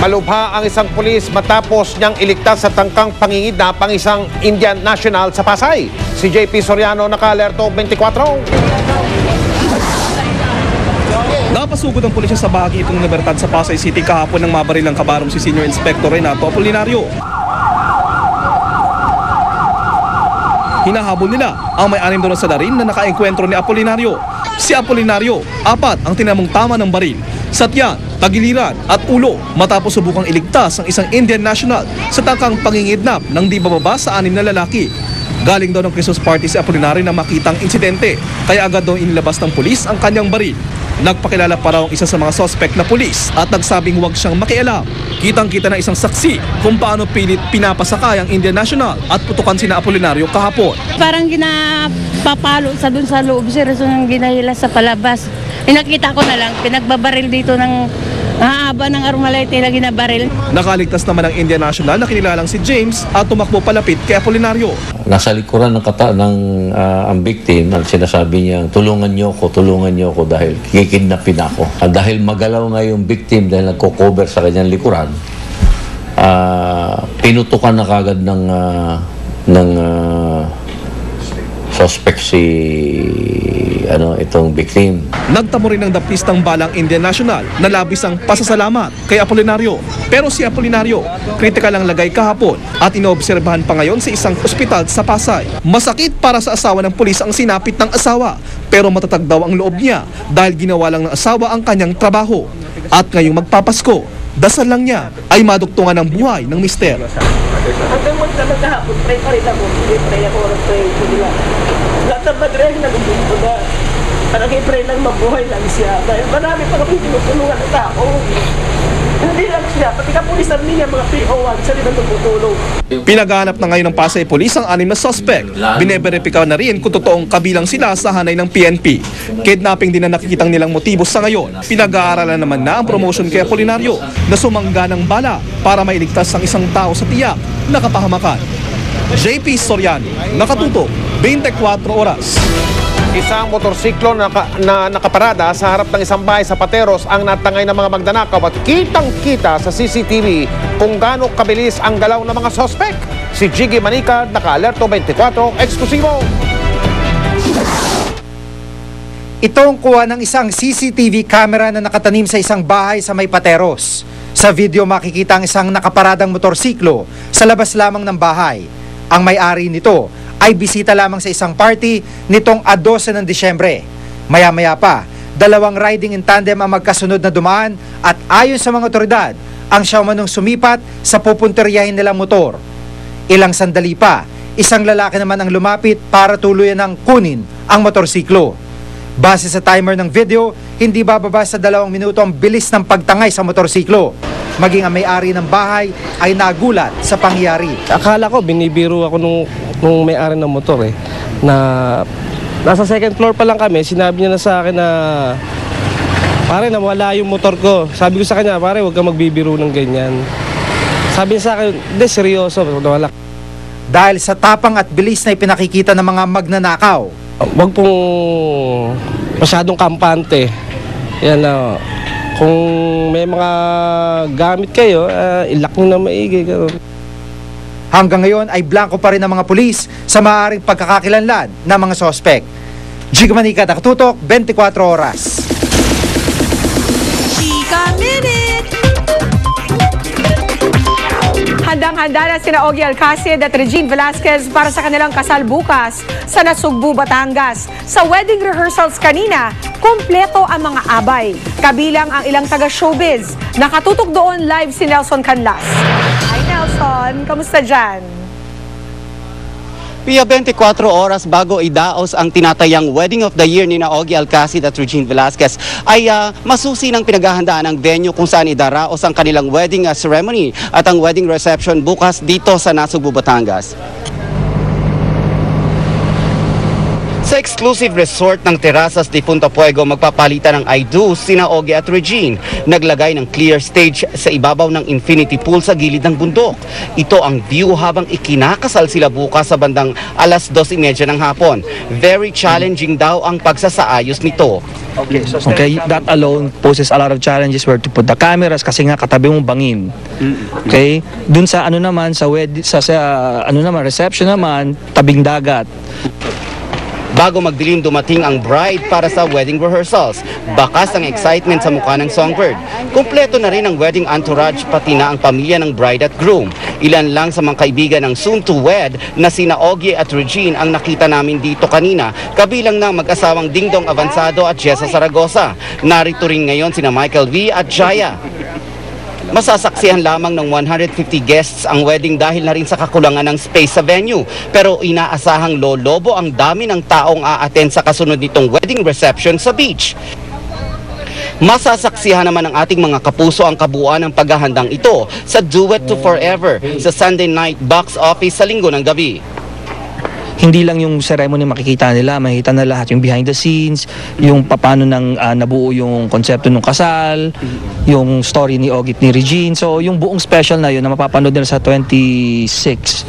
Malubha ang isang pulis matapos niyang iligtas sa tangkang pangingidnap ang isang Indian national sa Pasay. Si JP Soriano, naka-alerto 24. Napasugod ang pulisya sa bahagi itong Libertad sa Pasay City kahapon nang mabaril ang kabarong si Senior Inspector Renato Apolinario. Hinahabol nila ang may-anim doon sa salarin na nakaengkwentro ni Apolinario. Si Apolinario, 4 ang tinamong tama ng baril sa tiyan, tagiliran at ulo matapos subukang iligtas ang isang Indian national sa tangkang pangingidnap ng di bababa sa 6 na lalaki. Galing daw ng Christmas party si Apolinario na makitang insidente, kaya agad daw inilabas ng pulis ang kanyang baril. Nagpakilala pa raw ang isa sa mga suspect na pulis at nagsabing huwag siyang makialam. Kitang-kita na isang saksi kung paano pilit pinapasakay ang Indian national at putukan sina Apolinario kahapon. Parang ginapapalo sa dun sa loob, sir, so yung ginahila sa palabas. Nakita ko na lang, pinagbabaril dito ng haba ng Armalite na ginabaril. Nakaligtas naman ang Indian national na kinilalang si James at tumakbo palapit kay Apolinario. Nasa likuran ng ang victim at sinasabi niya, tulungan niyo ako dahil kikidnapin ako. Dahil magalaw nga yung victim dahil nagko-cover sa kanyang likuran, pinutukan na kagad ng suspect itong victim. Nagtamo rin ng dapistang balang Indian national na labis ang pasasalamat kay Apolinario. Pero si Apolinario, kritikal ang lagay kahapon at inoobserbahan pa ngayon sa isang ospital sa Pasay. Masakit para sa asawa ng pulis ang sinapit ng asawa, pero matatag daw ang loob niya dahil ginawa lang ng asawa ang kanyang trabaho. At ngayong magpapasko, dasal lang niya ay madugtungan ng buhay ng mister. Hanggang magdamag kahapon, pray pa rin ako. Pray ako, pray ko nila. Lahat ng madreng nagubunto na. Parang i-pray lang mabuhay lang siya. Dahil marami pa kami tinutulungan ng tao. Hindi lang siya, pati kapulisan niya, mga PO1, siya rin ang tumutulong. Pinaghahanap na ngayon ng Pasay Police ang 6 na suspect. Bineberipika na rin kung totoong kabilang sila sa hanay ng PNP. Kidnapping din na nakikitang nilang motibo sa ngayon. Pinag-aaralan naman na ang promotion kay Apolinario na sumangga ng bala para mailigtas ang isang tao sa tiyak na kapahamakan. JP Soriano, nakatutok, 24 oras. Isang motorsiklo na nakaparada sa harap ng isang bahay sa Pateros ang natangay ng mga magnanakaw at kitang-kita sa CCTV kung gaano kabilis ang galaw ng mga sospek. Si Jiggy Manica, naka-alerto 24, eksklusibo. Ito ang kuha ng isang CCTV camera na nakatanim sa isang bahay sa may Pateros. Sa video makikita ang isang nakaparadang motorsiklo sa labas lamang ng bahay. Ang may-ari nito ay bisita lamang sa isang party nitong 12 ng Disyembre. Maya-maya pa, 2 riding in tandem ang magkasunod na dumaan at ayon sa mga otoridad, ang siya manong sumipat sa pupunteryahin nilang motor. Ilang sandali pa, isang lalaki naman ang lumapit para tuluyan ng kunin ang motorsiklo. Base sa timer ng video, hindi bababa sa 2 minuto ang bilis ng pagtangay sa motorsiklo. Maging ang may-ari ng bahay ay nagulat sa pangyayari. Akala ko binibiro ako nung may-ari ng motor na nasa second floor pa lang kami. Sinabi niya na sa akin na pare, nawala yung motor ko. Sabi ko sa kanya, pare, huwag kang magbibiro ng ganyan. Sabi niya sa akin, hindi, seryoso, nawala. Dahil sa tapang at bilis na ipinakikita ng mga magnanakaw, huwag pong masyadong kampante. Yan na, kung may mga gamit kayo, ilak nyo na maigi. Hanggang ngayon ay blanco pa rin ang mga pulis sa maaaring pagkakakilanlan ng mga sospek. Jiggy Manica, nakatutok, 24 oras. Chika Minute! Handang-handa na sina Ogie Alcacid at Regine Velasquez para sa kanilang kasal bukas sa Nasugbu, Batangas. Sa wedding rehearsals kanina, kumpleto ang mga abay. Kabilang ang ilang taga-showbiz. Nakatutok doon live si Nelson Canlas. Hi Nelson, kamusta dyan? Pia, 24 oras bago idaos ang tinatayang Wedding of the Year ni Ogie Alcacid at Regine Velasquez ay masusi ng pinaghahandaan ng venue kung saan idaraos ang kanilang wedding ceremony at ang wedding reception bukas dito sa Nasugbu, Batangas. Sa exclusive resort ng Terrazas de Punta Fuego, magpapalitan ng I do sina Ogie at Regine. Naglagay ng clear stage sa ibabaw ng infinity pool sa gilid ng bundok. Ito ang view habang ikinakasal sila bukas sa bandang alas 2:30 ng hapon. Very challenging daw ang pagsasaayos nito. Okay, that alone poses a lot of challenges where to put the cameras kasi nga katabi mong bangin. Okay? Dun sa ano naman sa reception naman, tabing dagat. Bago magdilim, dumating ang bride para sa wedding rehearsals. Bakas ang excitement sa mukha ng songbird. Kumpleto na rin ang wedding entourage pati na ang pamilya ng bride at groom. Ilan lang sa mga kaibigan ng soon to wed na sina Ogie at Regine ang nakita namin dito kanina, kabilang na mag-asawang Dingdong Avansado at Jessa Zaragoza. Narito rin ngayon sina Michael V at Jaya. Masasaksihan lamang ng 150 guests ang wedding dahil na rin sa kakulangan ng space sa venue. Pero inaasahang lolobo ang dami ng taong a-attend sa kasunod nitong wedding reception sa beach. Masasaksihan naman ng ating mga kapuso ang kabuuan ng paghahandang ito sa Duet to Forever sa Sunday night box office sa Linggo ng gabi. Hindi lang yung ceremony makikita nila, makikita na lahat yung behind the scenes, yung paano nang nabuo yung konsepto ng kasal, yung story ni Ogie at ni Regine. So yung buong special na yun na mapapanood nila sa 26.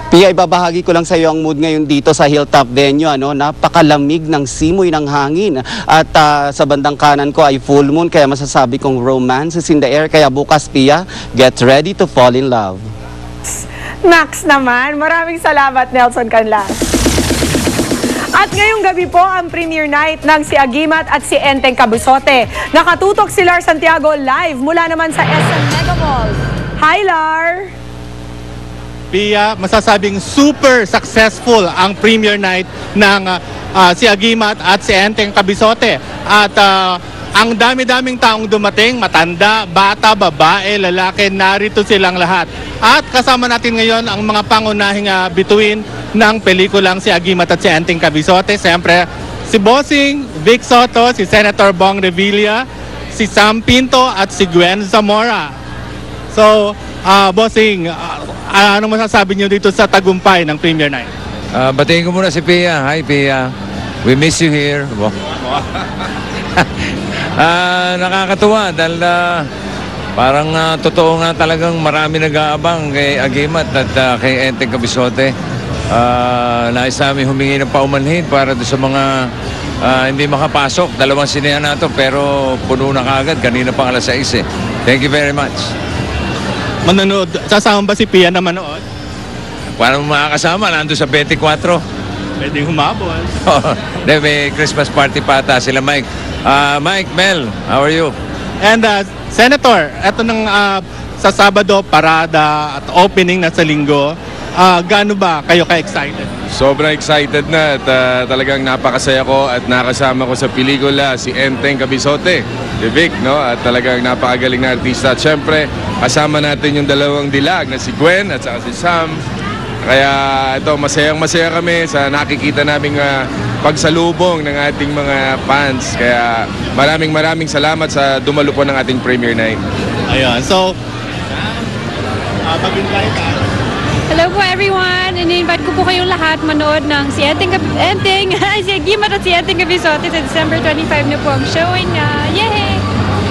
Pia, ibabahagi ko lang sa iyo ang mood ngayon dito sa Hilltop Venue. Napakalamig ng simoy ng hangin. At sa bandang kanan ko ay full moon, kaya masasabi kong romance is in the air. Kaya bukas, Pia, get ready to fall in love. Max naman. Maraming salamat, Nelson Canlas. At ngayong gabi po ang premiere night ng si Agimat at si Enteng Cabussote. Nakatutok si Lar Santiago live mula naman sa SM Mega Mall. Hi, Lar! Pia, masasabing super successful ang premiere night ng si Agimat at si Enteng Cabussote. At ang dami-daming taong dumating, matanda, bata, babae, lalaki, narito silang lahat. At kasama natin ngayon ang mga pangunahing bituin ng pelikulang si Agimat at si Enteng Cabussote. Siyempre, si Bossing, Vic Soto, si Senator Bong Revilla, si Sam Pinto at si Gwen Zamora. So, Bossing, ano masasabi niyo dito sa tagumpay ng premiere night? Batiin ko muna si Pia. Hi, Pia. We miss you here. Nakakatuwa dahil parang totoo nga talagang marami nag-aabang kay Agimat at kay Enteng Cabussote. Nais namin humingi ng paumanhin para doon sa mga hindi makapasok. Dalawang sinehan na ito pero puno na kagad. Kanina pang alas 6 eh. Thank you very much. Manonood, sasama ba si Pia na manood? Paano makakasama? Nandun sa 24. Pwedeng humabol. May Christmas party pa ata sila Mike. Mike, Mel, how are you? And Senator, eto nang sa Sabado, parada at opening na sa Linggo. Gaano ba kayo ka-excited? Sobrang excited na at talagang napakasaya ko at nakasama ko sa pelikula si Enteng Cabussote, si Vic, no? At talagang napakagaling na artista. At syempre, kasama natin yung dalawang dilag na si Gwen at saka si Sam. Kaya ito, masayang-masaya kami sa nakikita naming pagsalubong ng ating mga fans. Kaya maraming salamat sa dumalo po ng ating premiere night. Ayun, so, hello po everyone! Ini-invite ko po kayong lahat manood ng si si Agimat at si Enteng Cabussote sa December 25 na po ang showing. Yay!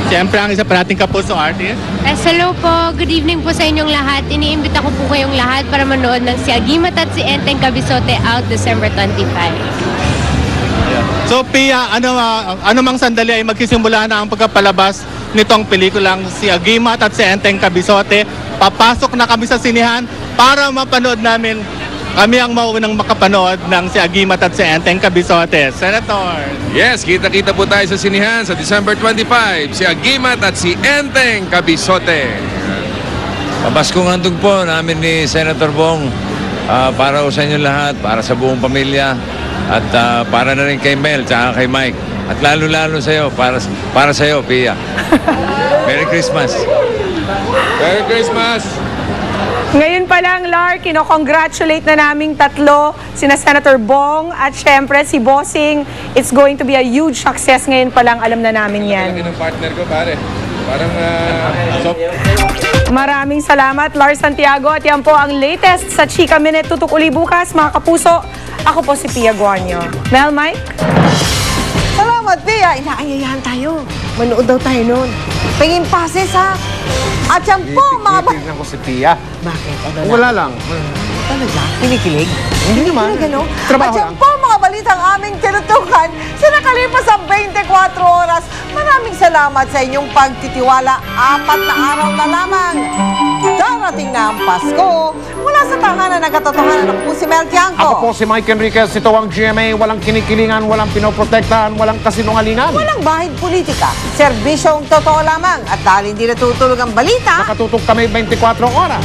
Siyempre, ang isa pa nating kapuso artist. Hello po, good evening po sa inyong lahat. Iniimbita ko po kayong lahat para manood ng si Agimat at si Enteng Cabussote out December 25. So Pia, ano mang sandali ay magsisimula na ang pagpapalabas nitong pelikulang si Agimat at si Enteng Cabussote. Papasok na kami sa sinihan para mapanood namin. Kami ang maunang makapanood ng si Agimat at si Enteng Cabussote. Senator! Yes, kita-kita po tayo sa sinihan sa December 25. Si Agimat at si Enteng Cabussote. Pabaskong handog po namin ni Senator Bong para sa inyo lahat, para sa buong pamilya at para na rin kay Mel at kay Mike. At lalo-lalo sa iyo, para sa iyo, Pia. Merry Christmas! Merry Christmas! Ngayon pa lang, Lar, kino-congratulate na naming tatlo, sina Senator Bong at syempre si Bossing. It's going to be a huge success ngayon pa lang, alam na namin yan. Laki ng partner ko, pare. Parang Maraming salamat, Lars Santiago. At yan po ang latest sa Chika Minute. Tutok uli bukas, mga kapuso. Ako po si Pia Guanyo. Mel, Mike? Salamat, Pia. Inaayayahan tayo. Manood daw tayo noon. Pingin pases, ha? At yan po, mga... Tinitignan ko si Pia. Bakit? Ano na? Wala lang. Talaga? Kinikilig? Hindi naman. Kinikilig, ano? Trabaho At yan lang. po, mga balitang aming tinutukan sa nakalipas ang 24 oras. Maraming salamat sa inyong pagtitiwala. 4 na araw na lamang. Darating na ang Pasko. Mula sa tahanan ng katotohanan, ako po si Mel Tiangco. Ako po si Mike Enriquez. Ito ang GMA. Walang kinikilingan, walang pinoprotektahan, walang kasinungalingan. Walang bahid politika. Serbisyong totoo lamang. At dahil hindi natutulog ang balita, Nakatutok kami 24 oras.